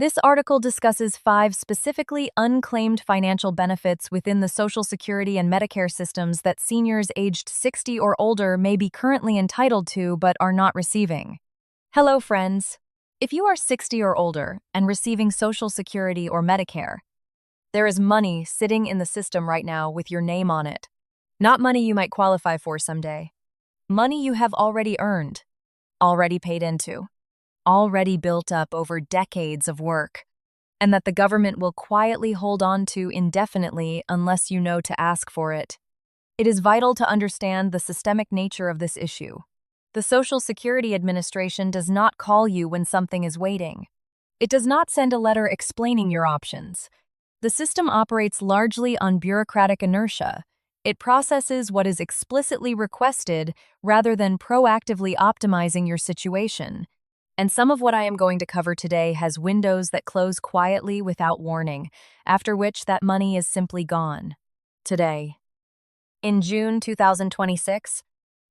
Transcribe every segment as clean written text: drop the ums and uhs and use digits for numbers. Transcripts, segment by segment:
This article discusses 5 specifically unclaimed financial benefits within the Social Security and Medicare systems that seniors aged 60 or older may be currently entitled to but are not receiving. Hello, friends. If you are 60 or older and receiving Social Security or Medicare, there is money sitting in the system right now with your name on it. Not money you might qualify for someday. Money you have already earned, already paid into, already built up over decades of work, and that the government will quietly hold on to indefinitely unless you know to ask for it. It is vital to understand the systemic nature of this issue. The Social Security Administration does not call you when something is waiting. It does not send a letter explaining your options. The system operates largely on bureaucratic inertia. It processes what is explicitly requested rather than proactively optimizing your situation. And some of what I am going to cover today has windows that close quietly without warning, after which that money is simply gone. Today, in June 2026,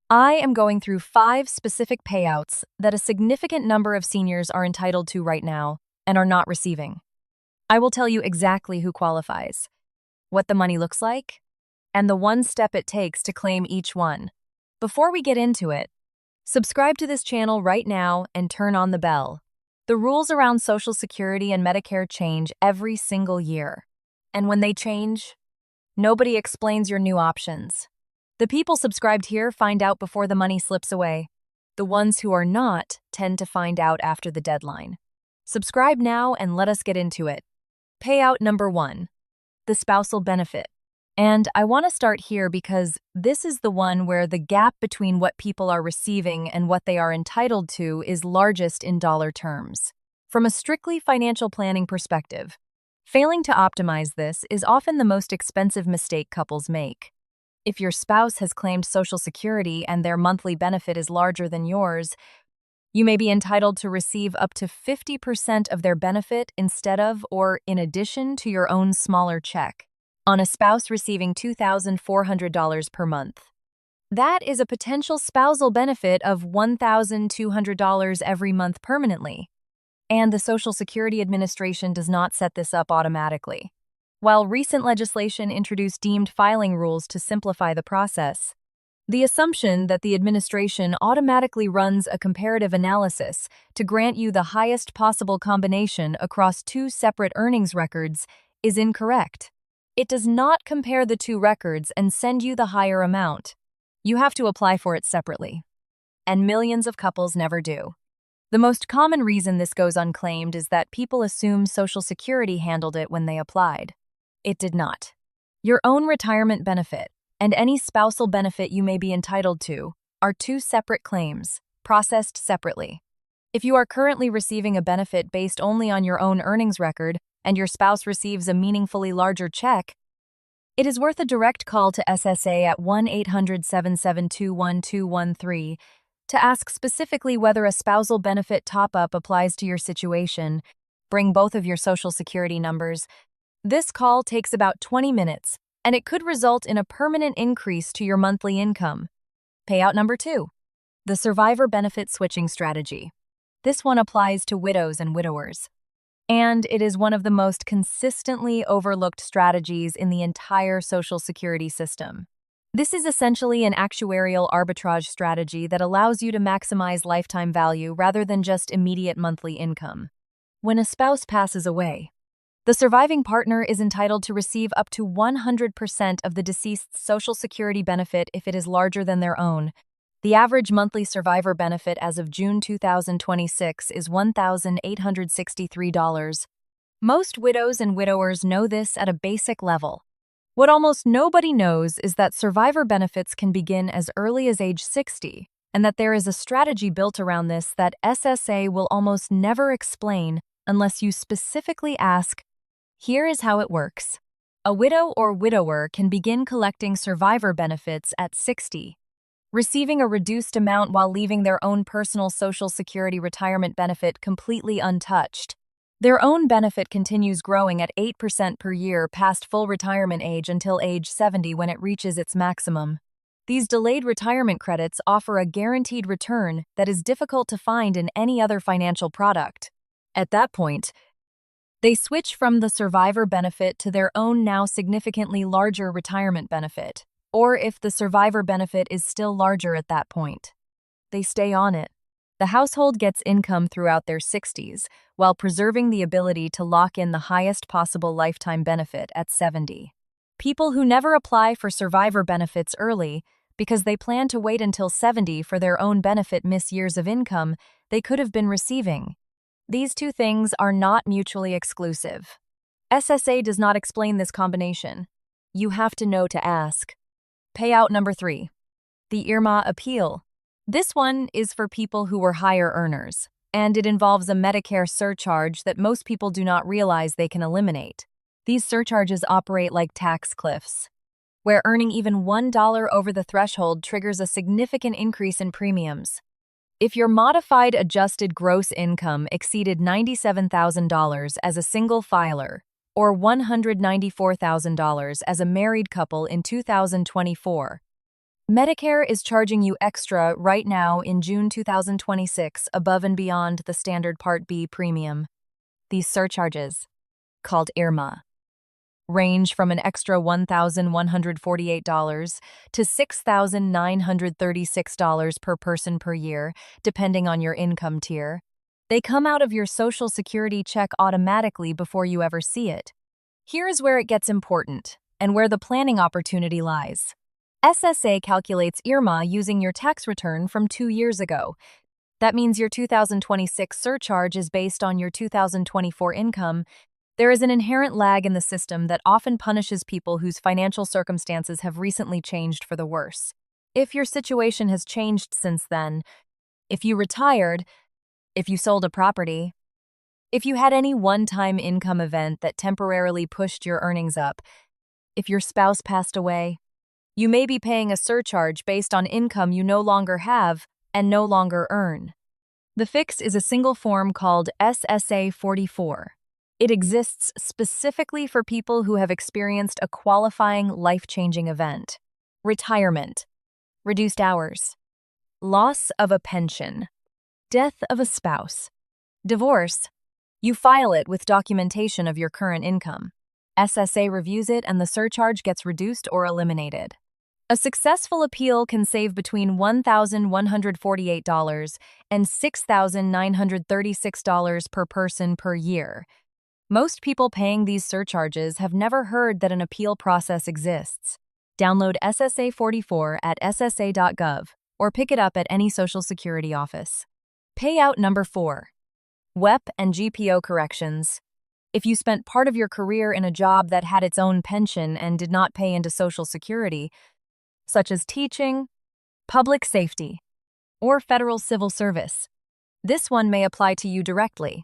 I am going through 5 specific payouts that a significant number of seniors are entitled to right now and are not receiving. I will tell you exactly who qualifies, what the money looks like, and the one step it takes to claim each one. Before we get into it, subscribe to this channel right now and turn on the bell. The rules around Social Security and Medicare change every single year. And when they change, nobody explains your new options. The people subscribed here find out before the money slips away. The ones who are not tend to find out after the deadline. Subscribe now and let us get into it. Payout number 1, the spousal benefit. And I want to start here because this is the one where the gap between what people are receiving and what they are entitled to is largest in dollar terms. From a strictly financial planning perspective, failing to optimize this is often the most expensive mistake couples make. If your spouse has claimed Social Security and their monthly benefit is larger than yours, you may be entitled to receive up to 50% of their benefit instead of or in addition to your own smaller check. On a spouse receiving $2,400 per month. That is a potential spousal benefit of $1,200 every month permanently. And the Social Security Administration does not set this up automatically. While recent legislation introduced deemed filing rules to simplify the process, the assumption that the administration automatically runs a comparative analysis to grant you the highest possible combination across 2 separate earnings records is incorrect. It does not compare the 2 records and send you the higher amount. You have to apply for it separately. And millions of couples never do. The most common reason this goes unclaimed is that people assume Social Security handled it when they applied. It did not. Your own retirement benefit and any spousal benefit you may be entitled to are 2 separate claims, processed separately. If you are currently receiving a benefit based only on your own earnings record, and your spouse receives a meaningfully larger check, it is worth a direct call to SSA at 1-800-772-1213 to ask specifically whether a spousal benefit top-up applies to your situation. Bring both of your Social Security numbers. This call takes about 20 minutes, and it could result in a permanent increase to your monthly income. Payout number 2, the survivor benefit switching strategy. This one applies to widows and widowers. And it is one of the most consistently overlooked strategies in the entire Social Security system. This is essentially an actuarial arbitrage strategy that allows you to maximize lifetime value rather than just immediate monthly income. When a spouse passes away, the surviving partner is entitled to receive up to 100% of the deceased's Social Security benefit if it is larger than their own. The average monthly survivor benefit as of June 2026 is $1,863. Most widows and widowers know this at a basic level. What almost nobody knows is that survivor benefits can begin as early as age 60, and that there is a strategy built around this that SSA will almost never explain unless you specifically ask. Here is how it works. A widow or widower can begin collecting survivor benefits at 60. Receiving a reduced amount while leaving their own personal Social Security retirement benefit completely untouched. Their own benefit continues growing at 8% per year past full retirement age until age 70 when it reaches its maximum. These delayed retirement credits offer a guaranteed return that is difficult to find in any other financial product. At that point, They switch from the survivor benefit to their own now significantly larger retirement benefit, or if the survivor benefit is still larger at that point. They stay on it. The household gets income throughout their 60s, while preserving the ability to lock in the highest possible lifetime benefit at 70. People who never apply for survivor benefits early, because they plan to wait until 70 for their own benefit, miss years of income they could have been receiving. These two things are not mutually exclusive. SSA does not explain this combination. You have to know to ask. Payout number 3. The IRMA appeal. This one is for people who were higher earners, and it involves a Medicare surcharge that most people do not realize they can eliminate. These surcharges operate like tax cliffs, where earning even $1 over the threshold triggers a significant increase in premiums. If your modified adjusted gross income exceeded $97,000 as a single filer, or $194,000 as a married couple in 2024, Medicare is charging you extra right now in June 2026 above and beyond the standard Part B premium. These surcharges, called IRMA, range from an extra $1,148 to $6,936 per person per year, depending on your income tier. They come out of your Social Security check automatically before you ever see it. Here is where it gets important, and where the planning opportunity lies. SSA calculates IRMA using your tax return from 2 years ago. That means your 2026 surcharge is based on your 2024 income. There is an inherent lag in the system that often punishes people whose financial circumstances have recently changed for the worse. If your situation has changed since then, if you retired, if you sold a property, if you had any one-time income event that temporarily pushed your earnings up, if your spouse passed away, you may be paying a surcharge based on income you no longer have and no longer earn. The fix is a single form called SSA 44. It exists specifically for people who have experienced a qualifying life-changing event: retirement, reduced hours, loss of a pension, death of a spouse, divorce. You file it with documentation of your current income. SSA reviews it and the surcharge gets reduced or eliminated. A successful appeal can save between $1,148 and $6,936 per person per year. Most people paying these surcharges have never heard that an appeal process exists. Download SSA 44 at ssa.gov or pick it up at any Social Security office. Payout number 4. WEP and GPO corrections. If you spent part of your career in a job that had its own pension and did not pay into Social Security, such as teaching, public safety, or federal civil service, this one may apply to you directly.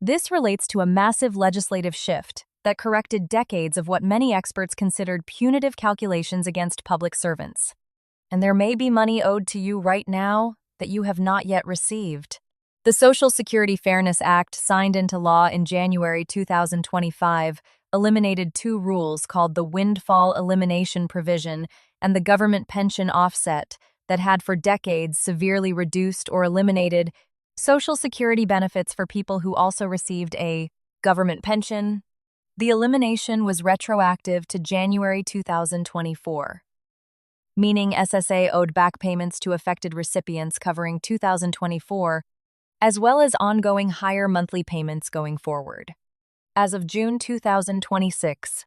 This relates to a massive legislative shift that corrected decades of what many experts considered punitive calculations against public servants. And there may be money owed to you right now that you have not yet received. The Social Security Fairness Act, signed into law in January 2025, eliminated 2 rules called the Windfall Elimination Provision and the Government Pension Offset that had for decades severely reduced or eliminated Social Security benefits for people who also received a government pension. The elimination was retroactive to January 2024, meaning SSA owed back payments to affected recipients covering 2024, as well as ongoing higher monthly payments going forward. As of June 2026,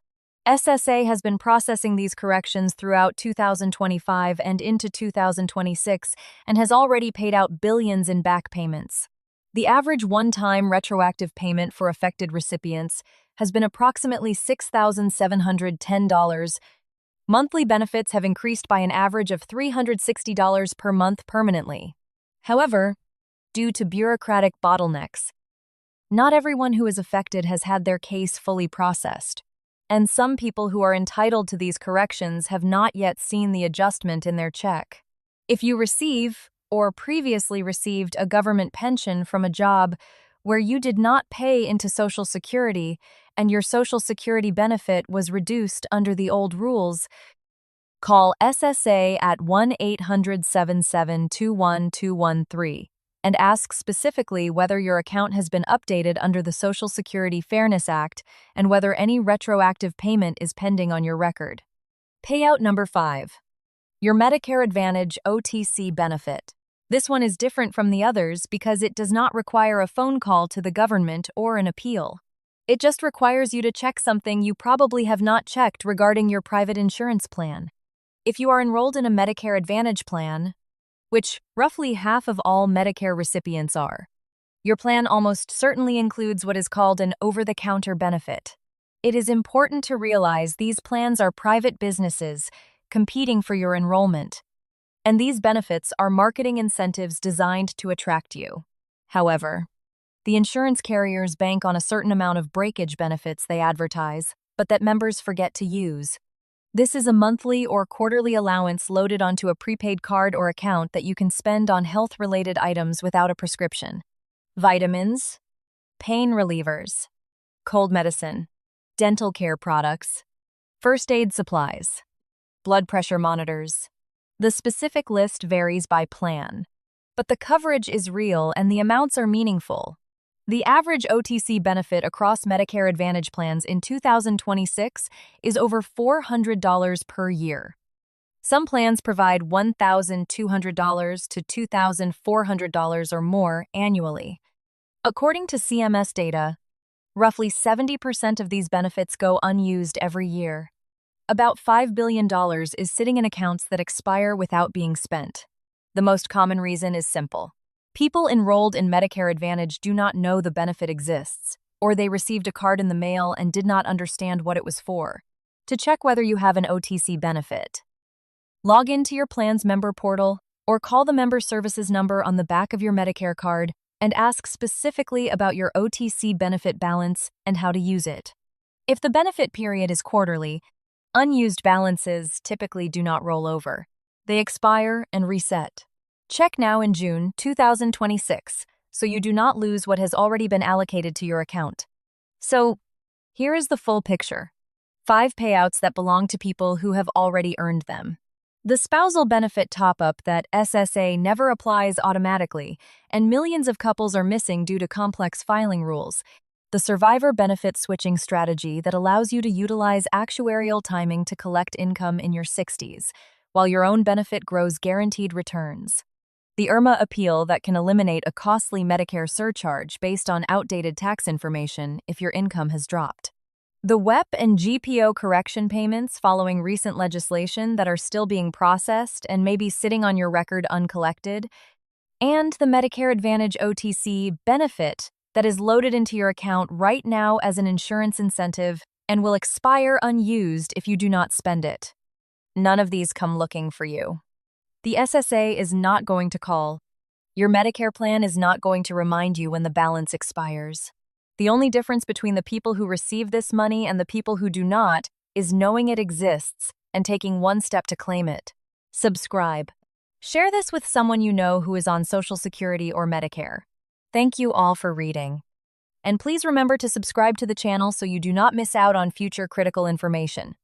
SSA has been processing these corrections throughout 2025 and into 2026 and has already paid out billions in back payments. The average one-time retroactive payment for affected recipients has been approximately $6,710. Monthly benefits have increased by an average of $360 per month permanently. However, due to bureaucratic bottlenecks, not everyone who is affected has had their case fully processed, and some people who are entitled to these corrections have not yet seen the adjustment in their check. If you receive or previously received a government pension from a job where you did not pay into Social Security and your Social Security benefit was reduced under the old rules, call SSA at 1-800-77-21213 and ask specifically whether your account has been updated under the Social Security Fairness Act and whether any retroactive payment is pending on your record. Payout number 5. Your Medicare Advantage OTC benefit. This one is different from the others because it does not require a phone call to the government or an appeal. It just requires you to check something you probably have not checked regarding your private insurance plan. If you are enrolled in a Medicare Advantage plan, which roughly half of all Medicare recipients are, your plan almost certainly includes what is called an over-the-counter benefit. It is important to realize these plans are private businesses competing for your enrollment, and these benefits are marketing incentives designed to attract you. However, the insurance carriers bank on a certain amount of breakage benefits they advertise, but that members forget to use. This is a monthly or quarterly allowance loaded onto a prepaid card or account that you can spend on health-related items without a prescription. Vitamins, pain relievers, cold medicine, dental care products, first aid supplies, blood pressure monitors. The specific list varies by plan, but the coverage is real and the amounts are meaningful. The average OTC benefit across Medicare Advantage plans in 2026 is over $400 per year. Some plans provide $1,200 to $2,400 or more annually. According to CMS data, roughly 70% of these benefits go unused every year. About $5 billion is sitting in accounts that expire without being spent. The most common reason is simple. People enrolled in Medicare Advantage do not know the benefit exists, or they received a card in the mail and did not understand what it was for. To check whether you have an OTC benefit, log into your plan's member portal or call the member services number on the back of your Medicare card and ask specifically about your OTC benefit balance and how to use it. If the benefit period is quarterly, unused balances typically do not roll over. They expire and reset. Check now in June 2026 so you do not lose what has already been allocated to your account. So, here is the full picture. 5 payouts that belong to people who have already earned them. The spousal benefit top-up that SSA never applies automatically, and millions of couples are missing due to complex filing rules. The survivor benefit switching strategy that allows you to utilize actuarial timing to collect income in your 60s, while your own benefit grows guaranteed returns. The IRMA appeal that can eliminate a costly Medicare surcharge based on outdated tax information if your income has dropped. The WEP and GPO correction payments following recent legislation that are still being processed and may be sitting on your record uncollected, and the Medicare Advantage OTC benefit that is loaded into your account right now as an insurance incentive and will expire unused if you do not spend it. None of these come looking for you. The SSA is not going to call. Your Medicare plan is not going to remind you when the balance expires. The only difference between the people who receive this money and the people who do not is knowing it exists and taking one step to claim it. Subscribe. Share this with someone you know who is on Social Security or Medicare. Thank you all for reading. And please remember to subscribe to the channel so you do not miss out on future critical information.